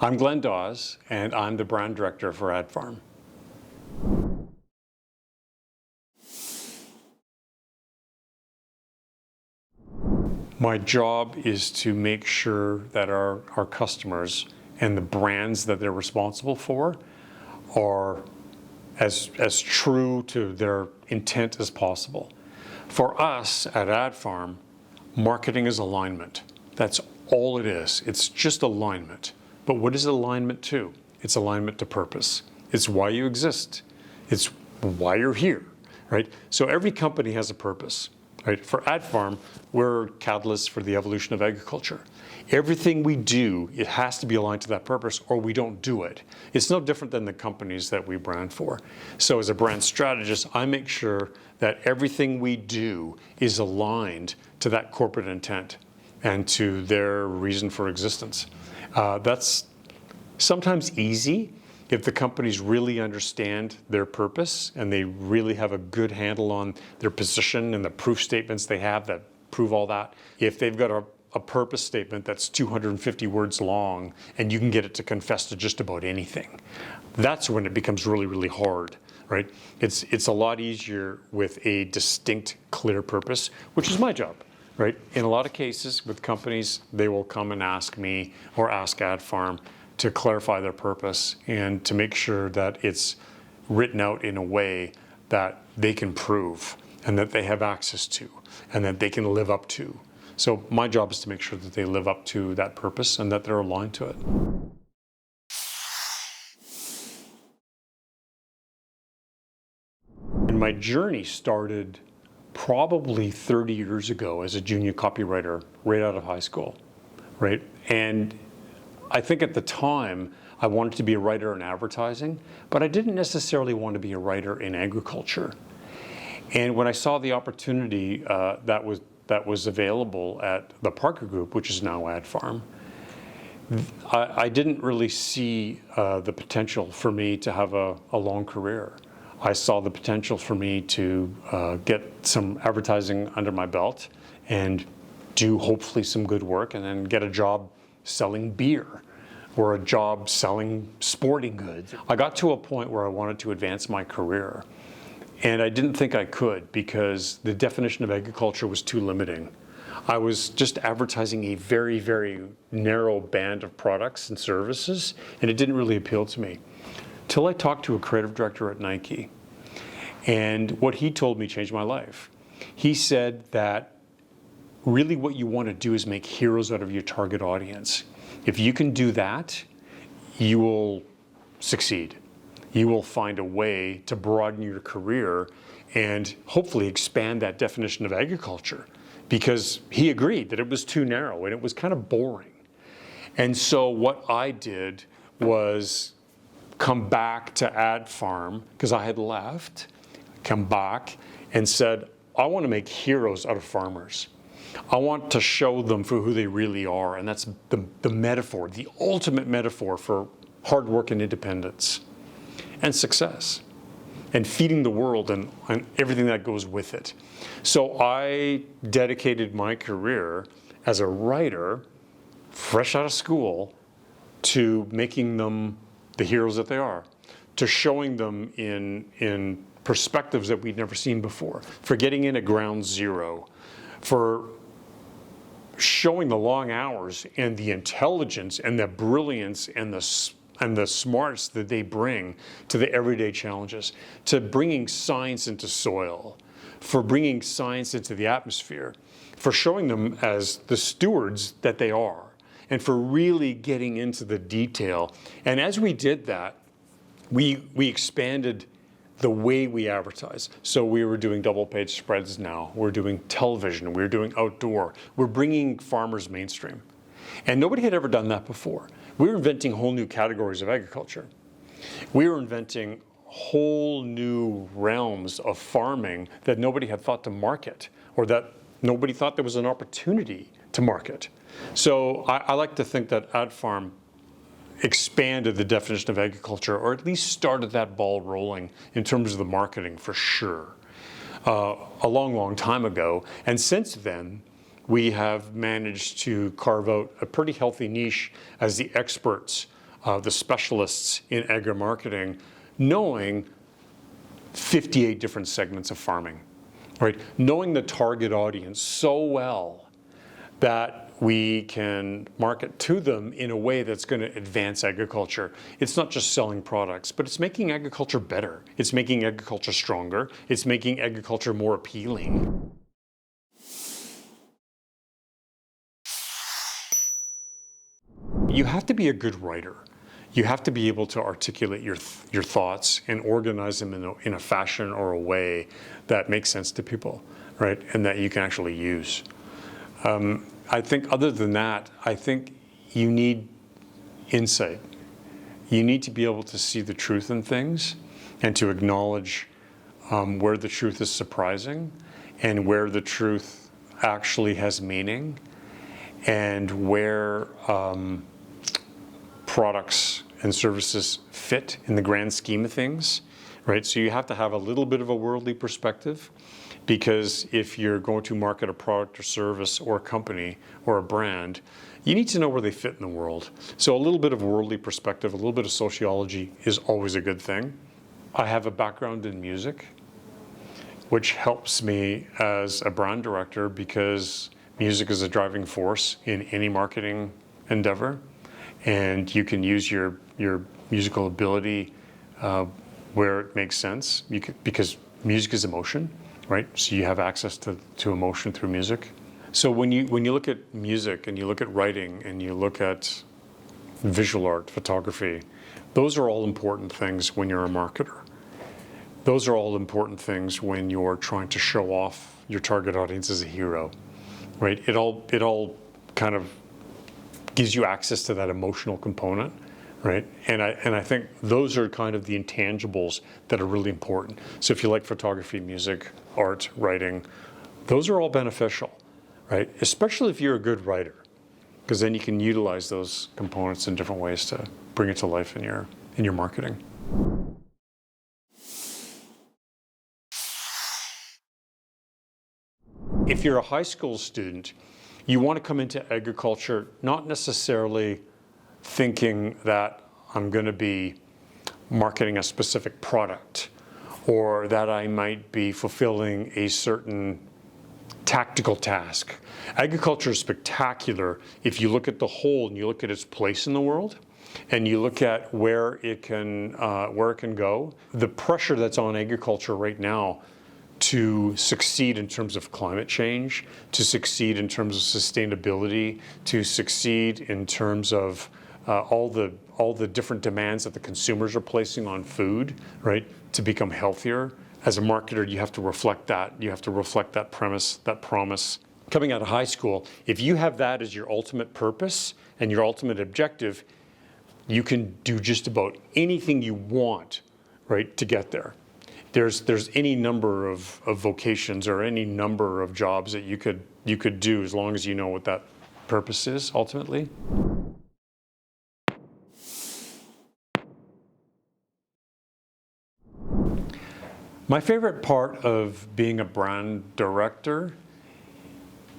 I'm Glenn Dawes, and I'm the brand director for AdFarm. My job is to make sure that our customers and the brands that they're responsible for are as true to their intent as possible. For us at AdFarm, marketing is alignment. That's all it is. It's just alignment. But what is alignment to? It's alignment to purpose. It's why you exist. It's why you're here, right? So every company has a purpose, right? For AdFarm, we're catalysts for the evolution of agriculture. Everything we do, it has to be aligned to that purpose or we don't do it. It's no different than the companies that we brand for. So as a brand strategist, I make sure that everything we do is aligned to that corporate intent and to their reason for existence. That's sometimes easy if the companies really understand their purpose and they really have a good handle on their position and the proof statements they have that prove all that. If they've got a purpose statement that's 250 words long and you can get it to confess to just about anything, that's when it becomes really, really hard, right? It's a lot easier with a distinct, clear purpose, which is my job. Right? In a lot of cases with companies, they will come and ask me or ask AdFarm to clarify their purpose and to make sure that it's written out in a way that they can prove and that they have access to and that they can live up to. So my job is to make sure that they live up to that purpose and that they're aligned to it. And my journey started probably 30 years ago as a junior copywriter right out of high school, right? And I think at the time I wanted to be a writer in advertising, but I didn't necessarily want to be a writer in agriculture. And when I saw the opportunity that was available at the Parker Group, which is now AdFarm, I didn't really see the potential for me to have a long career. I saw the potential for me to get some advertising under my belt and do hopefully some good work and then get a job selling beer or a job selling sporting goods. I got to a point where I wanted to advance my career and I didn't think I could because the definition of agriculture was too limiting. I was just advertising a very, very narrow band of products and services and it didn't really appeal to me. Till I talked to a creative director at Nike. And what he told me changed my life. He said that really what you want to do is make heroes out of your target audience. If you can do that, you will succeed. You will find a way to broaden your career and hopefully expand that definition of agriculture, because he agreed that it was too narrow and it was kind of boring. And so what I did was come back to AdFarm, because I had left, come back and said, I want to make heroes out of farmers. I want to show them for who they really are, and that's the metaphor, the ultimate metaphor for hard work and independence and success and feeding the world and everything that goes with it. So I dedicated my career as a writer, fresh out of school, to making them the heroes that they are, to showing them in perspectives that we'd never seen before, for getting in at ground zero, for showing the long hours and the intelligence and the brilliance and the smarts that they bring to the everyday challenges, to bringing science into soil, for bringing science into the atmosphere, for showing them as the stewards that they are, and for really getting into the detail. And as we did that, we expanded the way we advertise. So we were doing double page spreads now. We're doing television. We're doing outdoor. We're bringing farmers mainstream. And nobody had ever done that before. We were inventing whole new categories of agriculture. We were inventing whole new realms of farming that nobody had thought to market, or that nobody thought there was an opportunity to market. So I like to think that AdFarm expanded the definition of agriculture, or at least started that ball rolling in terms of the marketing for sure, a long, long time ago. And since then, we have managed to carve out a pretty healthy niche as the experts the specialists in agri-marketing, knowing 58 different segments of farming, right? Knowing the target audience so well that we can market to them in a way that's going to advance agriculture. It's not just selling products, but it's making agriculture better. It's making agriculture stronger. It's making agriculture more appealing. You have to be a good writer. You have to be able to articulate your thoughts and organize them in a fashion or a way that makes sense to people, right? And that you can actually use. I think other than that, I think you need insight. You need to be able to see the truth in things and to acknowledge where the truth is surprising and where the truth actually has meaning and where products and services fit in the grand scheme of things, right? So you have to have a little bit of a worldly perspective, because if you're going to market a product or service or a company or a brand, you need to know where they fit in the world. So a little bit of worldly perspective, a little bit of sociology is always a good thing. I have a background in music, which helps me as a brand director because music is a driving force in any marketing endeavor. And you can use your musical ability where it makes sense, because music is emotion, right? So you have access to emotion through music. So when you look at music and you look at writing and you look at visual art, photography, those are all important things when you're a marketer. Those are all important things when you're trying to show off your target audience as a hero, right? It all kind of gives you access to that emotional component, right? And I think those are kind of the intangibles that are really important. So if you like photography, music, art, writing, those are all beneficial, right? Especially if you're a good writer, because then you can utilize those components in different ways to bring it to life in your marketing. If you're a high school student, you want to come into agriculture not necessarily thinking that I'm going to be marketing a specific product or that I might be fulfilling a certain tactical task. Agriculture is spectacular if you look at the whole and you look at its place in the world and you look at where it can go. The pressure that's on agriculture right now to succeed in terms of climate change, to succeed in terms of sustainability, to succeed in terms of all the different demands that the consumers are placing on food, right, to become healthier. As a marketer, you have to reflect that. You have to reflect that premise, that promise. Coming out of high school, if you have that as your ultimate purpose and your ultimate objective, you can do just about anything you want, right, to get there. There's any number of vocations or any number of jobs that you could do as long as you know what that purpose is ultimately. My favorite part of being a brand director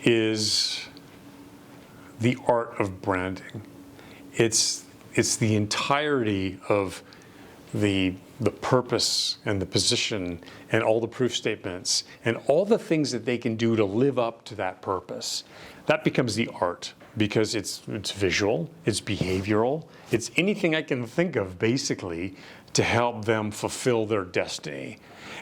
is the art of branding. It's the entirety of the purpose and the position and all the proof statements and all the things that they can do to live up to that purpose. That becomes the art because it's visual, it's behavioral, it's anything I can think of basically to help them fulfill their destiny.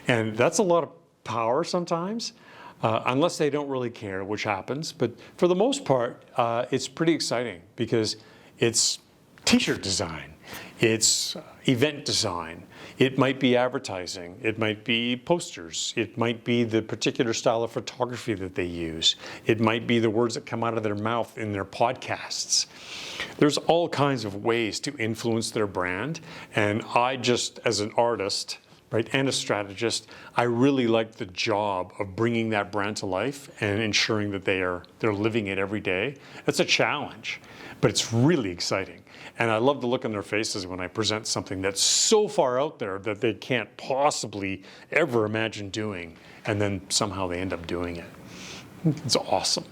And that's a lot of power sometimes, unless they don't really care, which happens. But for the most part, it's pretty exciting because it's t-shirt design, it's event design, it might be advertising, it might be posters, it might be the particular style of photography that they use, it might be the words that come out of their mouth in their podcasts. There's all kinds of ways to influence their brand, and I just, as an artist, right, and a strategist, I really like the job of bringing that brand to life and ensuring that they're living it every day. It's a challenge, but it's really exciting. And I love the look on their faces when I present something that's so far out there that they can't possibly ever imagine doing, and then somehow they end up doing it. It's awesome.